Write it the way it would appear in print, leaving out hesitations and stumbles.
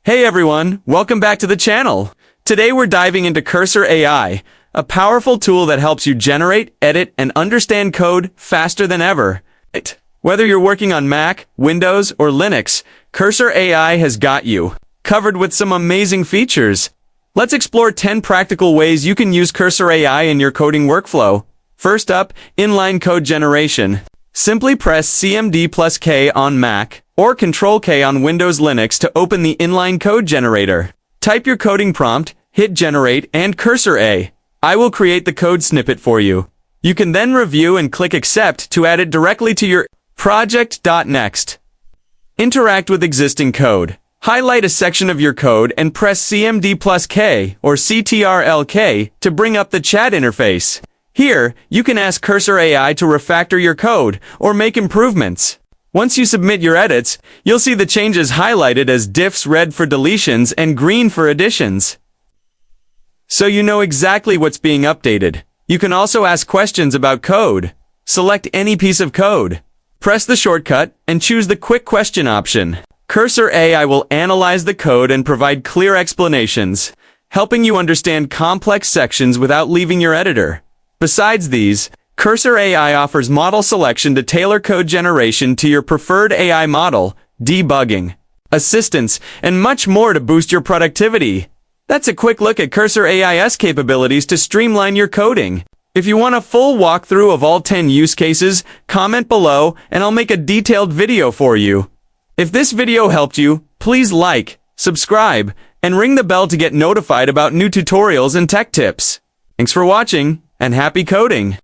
Hey everyone, welcome back to the channel. Today we're diving into Cursor AI, a powerful tool that helps you generate, edit, and understand code faster than ever. Whether you're working on Mac, Windows, or Linux, Cursor AI has got you covered with some amazing features. Let's explore 10 practical ways you can use Cursor AI in your coding workflow. First up, inline code generation. Simply press CMD+K on Mac or Ctrl-K on Windows Linux to open the inline code generator. Type your coding prompt, hit generate, and Cursor AI will create the code snippet for you. You can then review and click accept to add it directly to your project. Next, interact with existing code. Highlight a section of your code and press CMD+K or CTRL-K to bring up the chat interface. Here, you can ask Cursor AI to refactor your code or make improvements. Once you submit your edits, you'll see the changes highlighted as diffs red for deletions and green for additions. So you know exactly what's being updated. You can also ask questions about code. Select any piece of code. Press the shortcut and choose the quick question option. Cursor AI will analyze the code and provide clear explanations, helping you understand complex sections without leaving your editor. Besides these, Cursor AI offers model selection to tailor code generation to your preferred AI model, debugging, assistance, and much more to boost your productivity. That's a quick look at Cursor AI's capabilities to streamline your coding. If you want a full walkthrough of all 10 use cases, comment below and I'll make a detailed video for you. If this video helped you, please like, subscribe, and ring the bell to get notified about new tutorials and tech tips. Thanks for watching, and happy coding!